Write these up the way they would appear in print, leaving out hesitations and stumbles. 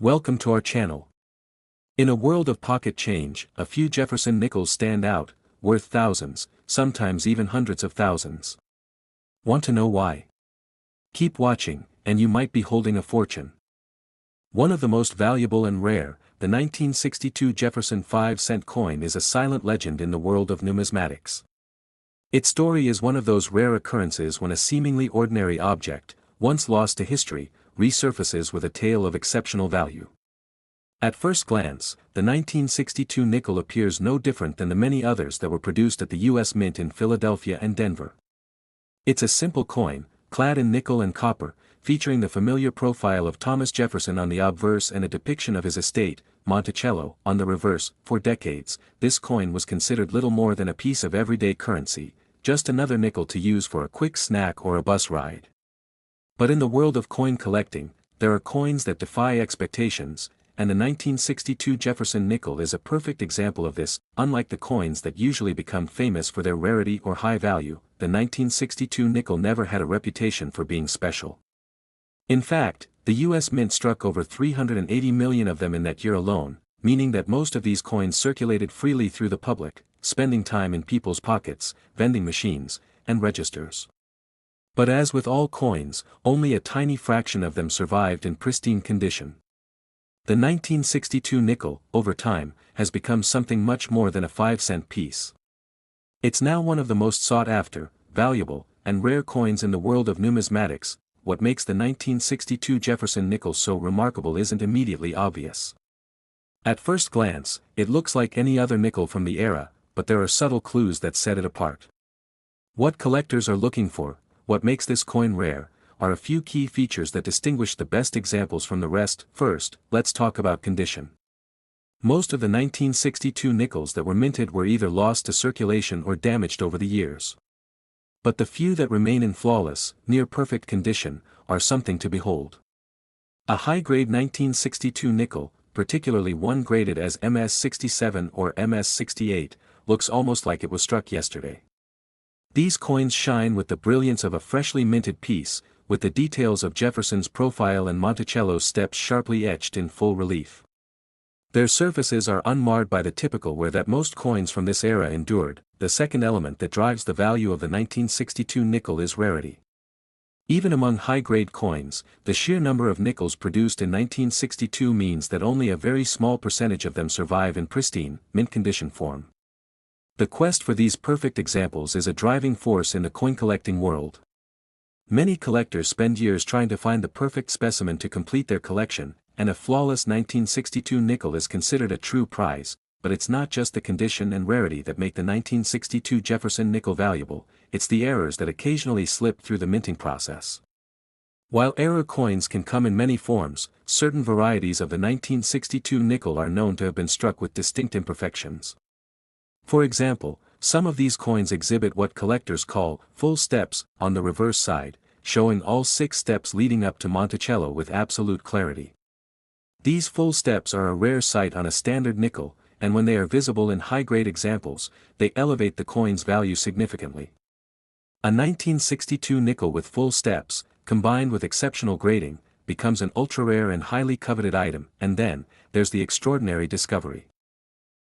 Welcome to our channel. In a world of pocket change, a few Jefferson nickels stand out, worth thousands, sometimes even hundreds of thousands. Want to know why? Keep watching, and you might be holding a fortune. One of the most valuable and rare, the 1962 Jefferson 5-cent coin is a silent legend in the world of numismatics. Its story is one of those rare occurrences when a seemingly ordinary object, once lost to history, resurfaces with a tale of exceptional value. At first glance, the 1962 nickel appears no different than the many others that were produced at the U.S. Mint in Philadelphia and Denver. It's a simple coin, clad in nickel and copper, featuring the familiar profile of Thomas Jefferson on the obverse and a depiction of his estate, Monticello, on the reverse. For decades, this coin was considered little more than a piece of everyday currency, just another nickel to use for a quick snack or a bus ride. But in the world of coin collecting, there are coins that defy expectations, and the 1962 Jefferson nickel is a perfect example of this. Unlike the coins that usually become famous for their rarity or high value, the 1962 nickel never had a reputation for being special. In fact, the U.S. Mint struck over 380 million of them in that year alone, meaning that most of these coins circulated freely through the public, spending time in people's pockets, vending machines, and registers. But as with all coins, only a tiny fraction of them survived in pristine condition. The 1962 nickel, over time, has become something much more than a 5-cent piece. It's now one of the most sought-after, valuable, and rare coins in the world of numismatics. What makes the 1962 Jefferson nickel so remarkable isn't immediately obvious. At first glance, it looks like any other nickel from the era, but there are subtle clues that set it apart. What collectors are looking for, what makes this coin rare, are a few key features that distinguish the best examples from the rest. First, let's talk about condition. Most of the 1962 nickels that were minted were either lost to circulation or damaged over the years. But the few that remain in flawless, near-perfect condition, are something to behold. A high-grade 1962 nickel, particularly one graded as MS-67 or MS-68, looks almost like it was struck yesterday. These coins shine with the brilliance of a freshly minted piece, with the details of Jefferson's profile and Monticello's steps sharply etched in full relief. Their surfaces are unmarred by the typical wear that most coins from this era endured. The second element that drives the value of the 1962 nickel is rarity. Even among high-grade coins, the sheer number of nickels produced in 1962 means that only a very small percentage of them survive in pristine, mint-condition form. The quest for these perfect examples is a driving force in the coin-collecting world. Many collectors spend years trying to find the perfect specimen to complete their collection, and a flawless 1962 nickel is considered a true prize. But it's not just the condition and rarity that make the 1962 Jefferson nickel valuable, it's the errors that occasionally slip through the minting process. While error coins can come in many forms, certain varieties of the 1962 nickel are known to have been struck with distinct imperfections. For example, some of these coins exhibit what collectors call full steps on the reverse side, showing all 6 steps leading up to Monticello with absolute clarity. These full steps are a rare sight on a standard nickel, and when they are visible in high-grade examples, they elevate the coin's value significantly. A 1962 nickel with full steps, combined with exceptional grading, becomes an ultra-rare and highly coveted item. And then, there's the extraordinary discovery.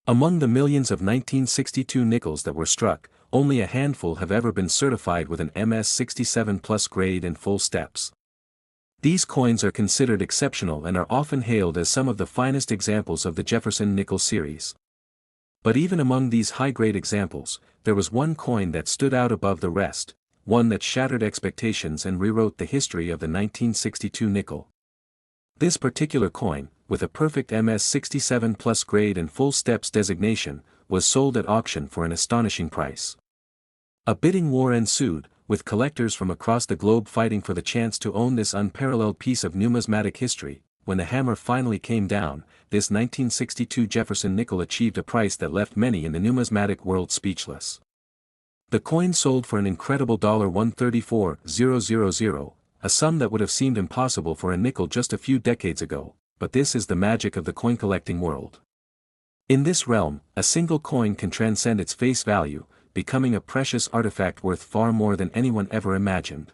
Among the millions of 1962 nickels that were struck, only a handful have ever been certified with an MS-67 plus grade and full steps. These coins are considered exceptional and are often hailed as some of the finest examples of the Jefferson nickel series. But even among these high-grade examples, there was one coin that stood out above the rest, one that shattered expectations and rewrote the history of the 1962 nickel. This particular coin, with a perfect MS-67 plus grade and full steps designation, was sold at auction for an astonishing price. A bidding war ensued, with collectors from across the globe fighting for the chance to own this unparalleled piece of numismatic history. When the hammer finally came down, this 1962 Jefferson nickel achieved a price that left many in the numismatic world speechless. The coin sold for an incredible $134,000, a sum that would have seemed impossible for a nickel just a few decades ago, but this is the magic of the coin collecting world. In this realm, a single coin can transcend its face value, becoming a precious artifact worth far more than anyone ever imagined.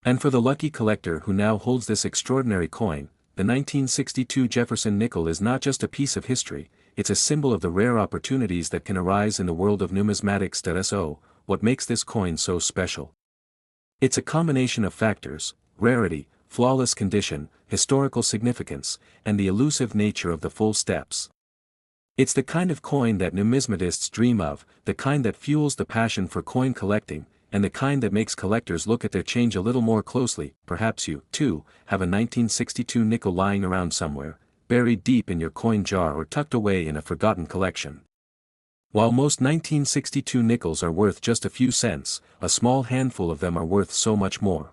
And for the lucky collector who now holds this extraordinary coin, the 1962 Jefferson nickel is not just a piece of history, it's a symbol of the rare opportunities that can arise in the world of numismatics. So, what makes this coin so special? It's a combination of factors: rarity, flawless condition, historical significance, and the elusive nature of the full steps. It's the kind of coin that numismatists dream of, the kind that fuels the passion for coin collecting, and the kind that makes collectors look at their change a little more closely. Perhaps you, too, have a 1962 nickel lying around somewhere, buried deep in your coin jar or tucked away in a forgotten collection. While most 1962 nickels are worth just a few cents, a small handful of them are worth so much more.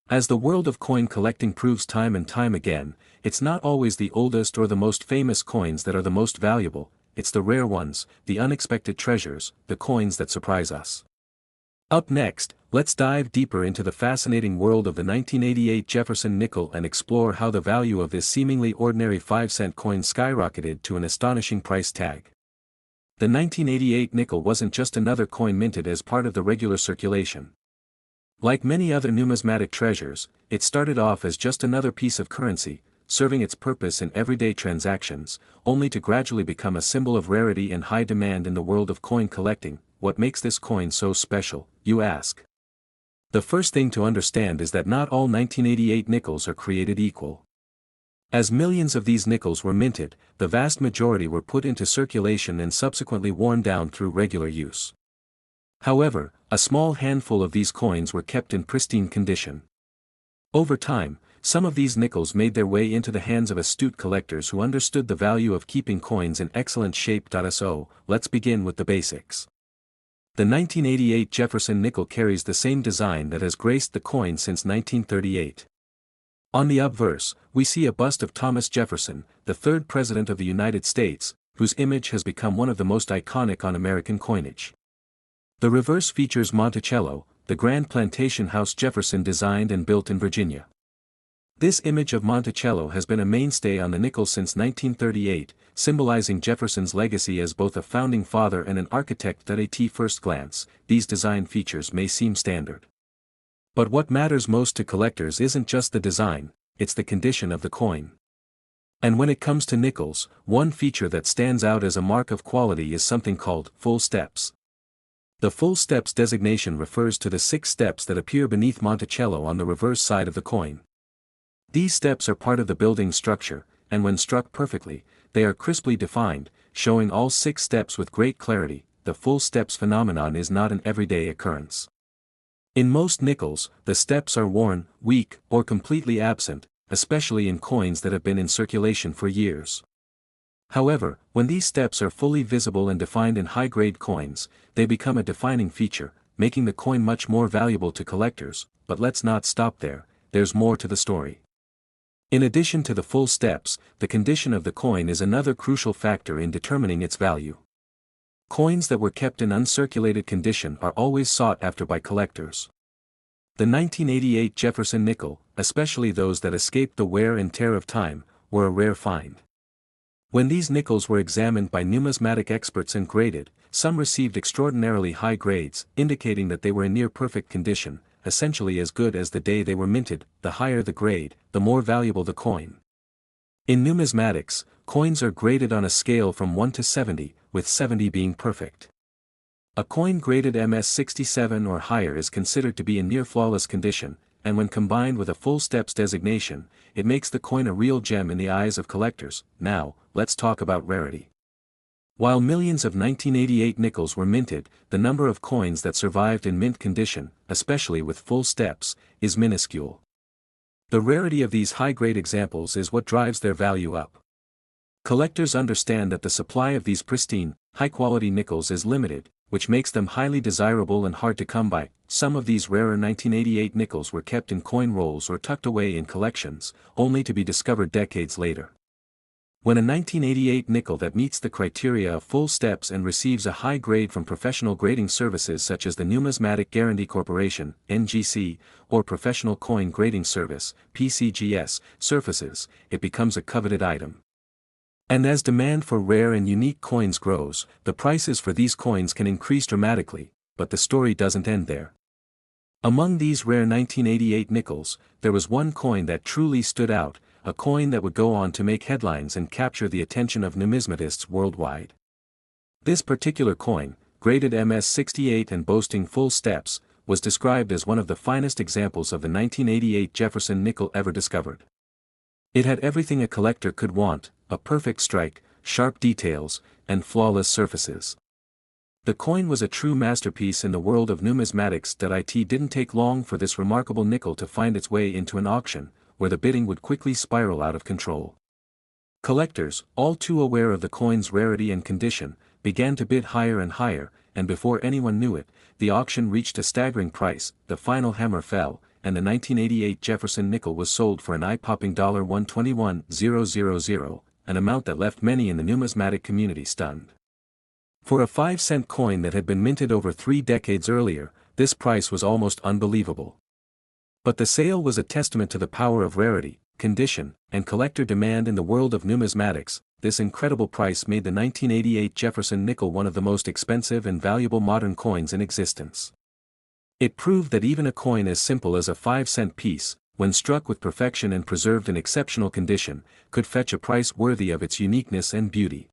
As the world of coin collecting proves time and time again, it's not always the oldest or the most famous coins that are the most valuable, it's the rare ones, the unexpected treasures, the coins that surprise us. Up next, let's dive deeper into the fascinating world of the 1988 Jefferson nickel and explore how the value of this seemingly ordinary 5-cent coin skyrocketed to an astonishing price tag. The 1988 nickel wasn't just another coin minted as part of the regular circulation. Like many other numismatic treasures, it started off as just another piece of currency, serving its purpose in everyday transactions, only to gradually become a symbol of rarity and high demand in the world of coin collecting. What makes this coin so special, you ask? The first thing to understand is that not all 1988 nickels are created equal. As millions of these nickels were minted, the vast majority were put into circulation and subsequently worn down through regular use. However, a small handful of these coins were kept in pristine condition. Over time, some of these nickels made their way into the hands of astute collectors who understood the value of keeping coins in excellent shape. So, let's begin with the basics. The 1988 Jefferson nickel carries the same design that has graced the coin since 1938. On the obverse, we see a bust of Thomas Jefferson, the third President of the United States, whose image has become one of the most iconic on American coinage. The reverse features Monticello, the grand plantation house Jefferson designed and built in Virginia. This image of Monticello has been a mainstay on the nickel since 1938, symbolizing Jefferson's legacy as both a founding father and an architect. At first glance, these design features may seem standard. But what matters most to collectors isn't just the design, it's the condition of the coin. And when it comes to nickels, one feature that stands out as a mark of quality is something called full steps. The full steps designation refers to the 6 steps that appear beneath Monticello on the reverse side of the coin. These steps are part of the building structure, and when struck perfectly, they are crisply defined, showing all 6 steps with great clarity. The full steps phenomenon is not an everyday occurrence. In most nickels, the steps are worn, weak, or completely absent, especially in coins that have been in circulation for years. However, when these steps are fully visible and defined in high-grade coins, they become a defining feature, making the coin much more valuable to collectors. But let's not stop there, there's more to the story. In addition to the full steps, the condition of the coin is another crucial factor in determining its value. Coins that were kept in uncirculated condition are always sought after by collectors. The 1988 Jefferson nickel, especially those that escaped the wear and tear of time, were a rare find. When these nickels were examined by numismatic experts and graded, some received extraordinarily high grades, indicating that they were in near-perfect condition, essentially as good as the day they were minted. The higher the grade, the more valuable the coin. In numismatics, coins are graded on a scale from 1 to 70, with 70 being perfect. A coin graded MS67 or higher is considered to be in near-flawless condition, and when combined with a full steps designation, it makes the coin a real gem in the eyes of collectors. Now, let's talk about rarity. While millions of 1988 nickels were minted, the number of coins that survived in mint condition, especially with full steps, is minuscule. The rarity of these high-grade examples is what drives their value up. Collectors understand that the supply of these pristine, high-quality nickels is limited, which makes them highly desirable and hard to come by. Some of these rarer 1988 nickels were kept in coin rolls or tucked away in collections, only to be discovered decades later. When a 1988 nickel that meets the criteria of full steps and receives a high grade from professional grading services such as the Numismatic Guarantee Corporation, NGC, or Professional Coin Grading Service, PCGS, surfaces, it becomes a coveted item. And as demand for rare and unique coins grows, the prices for these coins can increase dramatically, but the story doesn't end there. Among these rare 1988 nickels, there was one coin that truly stood out, a coin that would go on to make headlines and capture the attention of numismatists worldwide. This particular coin, graded MS-68 and boasting full steps, was described as one of the finest examples of the 1988 Jefferson nickel ever discovered. It had everything a collector could want: a perfect strike, sharp details, and flawless surfaces. The coin was a true masterpiece in the world of numismatics. It didn't take long for this remarkable nickel to find its way into an auction, where the bidding would quickly spiral out of control. Collectors, all too aware of the coin's rarity and condition, began to bid higher and higher, and before anyone knew it, the auction reached a staggering price. The final hammer fell, and the 1988 Jefferson nickel was sold for an eye-popping $121,000, an amount that left many in the numismatic community stunned. For a 5-cent coin that had been minted over 3 decades earlier, this price was almost unbelievable. But the sale was a testament to the power of rarity, condition, and collector demand in the world of numismatics. This incredible price made the 1988 Jefferson nickel one of the most expensive and valuable modern coins in existence. It proved that even a coin as simple as a 5-cent piece, when struck with perfection and preserved in exceptional condition, could fetch a price worthy of its uniqueness and beauty.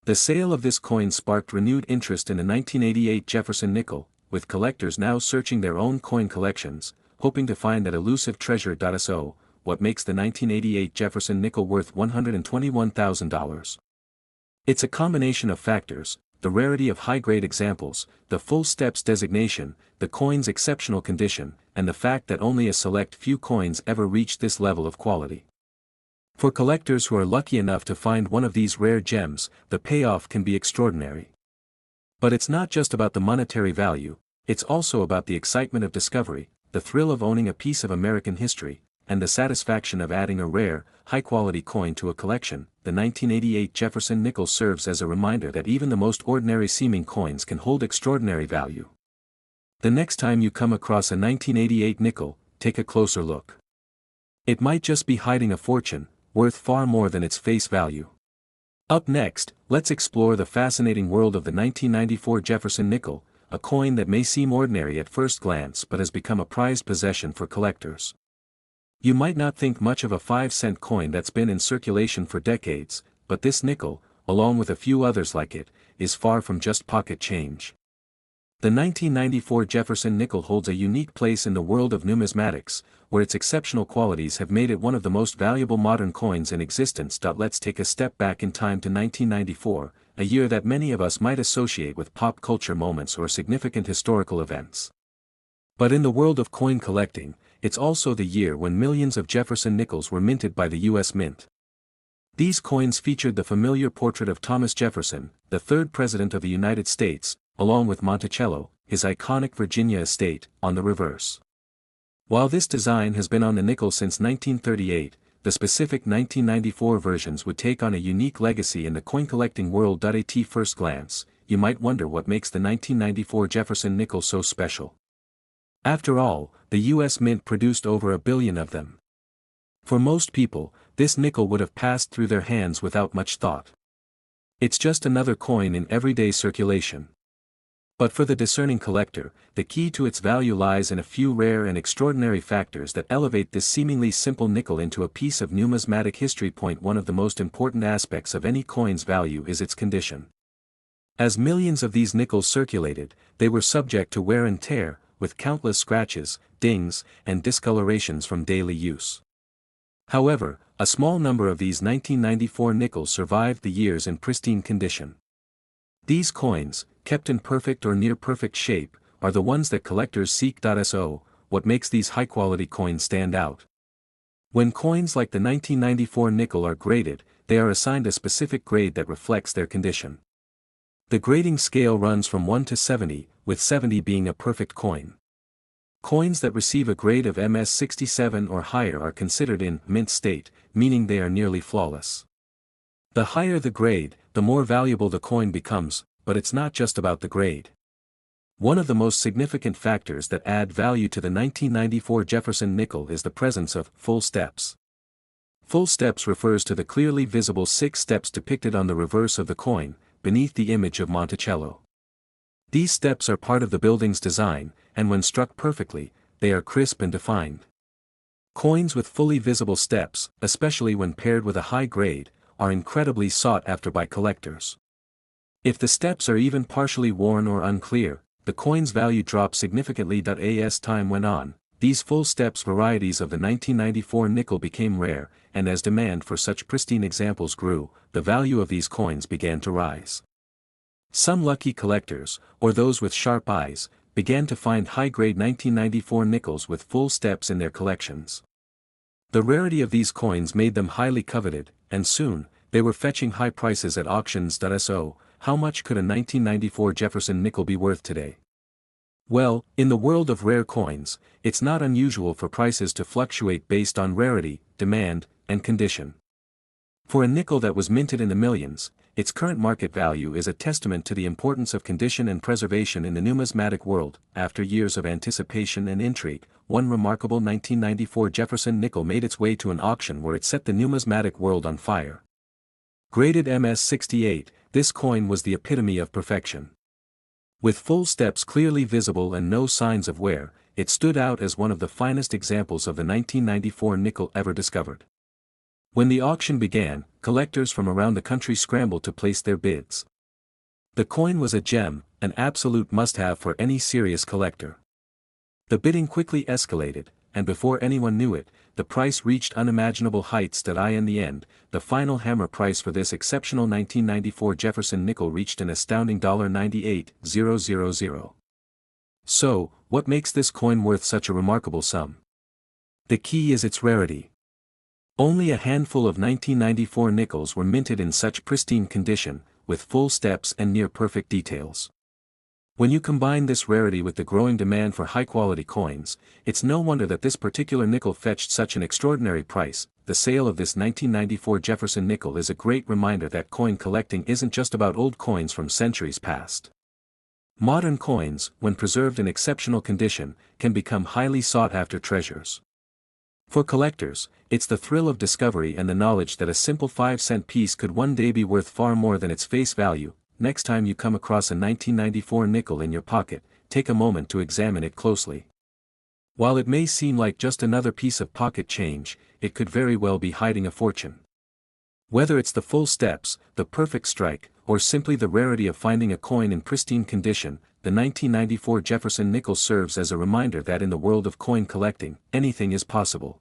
The sale of this coin sparked renewed interest in the 1988 Jefferson nickel, with collectors now searching their own coin collections, hoping to find that elusive treasure. So, what makes the 1988 Jefferson nickel worth $121,000? It's a combination of factors: the rarity of high-grade examples, the full steps designation, the coin's exceptional condition, and the fact that only a select few coins ever reach this level of quality. For collectors who are lucky enough to find one of these rare gems, the payoff can be extraordinary. But it's not just about the monetary value, it's also about the excitement of discovery, the thrill of owning a piece of American history, and the satisfaction of adding a rare, high-quality coin to a collection. The 1988 Jefferson nickel serves as a reminder that even the most ordinary-seeming coins can hold extraordinary value. The next time you come across a 1988 nickel, take a closer look. It might just be hiding a fortune, worth far more than its face value. Up next, let's explore the fascinating world of the 1994 Jefferson nickel, a coin that may seem ordinary at first glance but has become a prized possession for collectors. You might not think much of a 5-cent coin that's been in circulation for decades, but this nickel, along with a few others like it, is far from just pocket change. The 1994 Jefferson nickel holds a unique place in the world of numismatics, where its exceptional qualities have made it one of the most valuable modern coins in existence. Let's take a step back in time to 1994, a year that many of us might associate with pop culture moments or significant historical events. But in the world of coin collecting, it's also the year when millions of Jefferson nickels were minted by the U.S. Mint. These coins featured the familiar portrait of Thomas Jefferson, the third President of the United States, along with Monticello, his iconic Virginia estate, on the reverse. While this design has been on the nickel since 1938, the specific 1994 versions would take on a unique legacy in the coin collecting world. At first glance, you might wonder what makes the 1994 Jefferson nickel so special. After all, the U.S. Mint produced over 1 billion of them. For most people, this nickel would have passed through their hands without much thought. It's just another coin in everyday circulation. But for the discerning collector, the key to its value lies in a few rare and extraordinary factors that elevate this seemingly simple nickel into a piece of numismatic history. One of the most important aspects of any coin's value is its condition. As millions of these nickels circulated, they were subject to wear and tear, with countless scratches, dings, and discolorations from daily use. However, a small number of these 1994 nickels survived the years in pristine condition. These coins, kept in perfect or near-perfect shape, are the ones that collectors seek. So, what makes these high-quality coins stand out? When coins like the 1994 nickel are graded, they are assigned a specific grade that reflects their condition. The grading scale runs from 1 to 70, with 70 being a perfect coin. Coins that receive a grade of MS-67 or higher are considered in mint state, meaning they are nearly flawless. The higher the grade, the more valuable the coin becomes, but it's not just about the grade. One of the most significant factors that add value to the 1994 Jefferson nickel is the presence of full steps. Full steps refers to the clearly visible 6 steps depicted on the reverse of the coin, beneath the image of Monticello. These steps are part of the building's design, and when struck perfectly, they are crisp and defined. Coins with fully visible steps, especially when paired with a high grade, are incredibly sought after by collectors. If the steps are even partially worn or unclear, the coin's value drops significantly. As time went on, these full steps varieties of the 1994 nickel became rare, and as demand for such pristine examples grew, the value of these coins began to rise. Some lucky collectors, or those with sharp eyes, began to find high-grade 1994 nickels with full steps in their collections. The rarity of these coins made them highly coveted, and soon, they were fetching high prices at auctions. So, how much could a 1994 Jefferson nickel be worth today? Well, in the world of rare coins, it's not unusual for prices to fluctuate based on rarity, demand, and condition. For a nickel that was minted in the millions, its current market value is a testament to the importance of condition and preservation in the numismatic world. After years of anticipation and intrigue, one remarkable 1994 Jefferson nickel made its way to an auction where it set the numismatic world on fire. Graded MS-68, this coin was the epitome of perfection. With full steps clearly visible and no signs of wear, it stood out as one of the finest examples of the 1994 nickel ever discovered. When the auction began, collectors from around the country scrambled to place their bids. The coin was a gem, an absolute must-have for any serious collector. The bidding quickly escalated, and before anyone knew it, the price reached unimaginable heights. In the end, the final hammer price for this exceptional 1994 Jefferson nickel reached an astounding $98,000. So, what makes this coin worth such a remarkable sum? The key is its rarity. Only a handful of 1994 nickels were minted in such pristine condition, with full steps and near-perfect details. When you combine this rarity with the growing demand for high-quality coins, it's no wonder that this particular nickel fetched such an extraordinary price. The sale of this 1994 Jefferson nickel is a great reminder that coin collecting isn't just about old coins from centuries past. Modern coins, when preserved in exceptional condition, can become highly sought-after treasures. For collectors, it's the thrill of discovery and the knowledge that a simple 5-cent piece could one day be worth far more than its face value. Next time you come across a 1994 nickel in your pocket, take a moment to examine it closely. While it may seem like just another piece of pocket change, it could very well be hiding a fortune. Whether it's the full steps, the perfect strike, or simply the rarity of finding a coin in pristine condition, the 1994 Jefferson nickel serves as a reminder that in the world of coin collecting, anything is possible.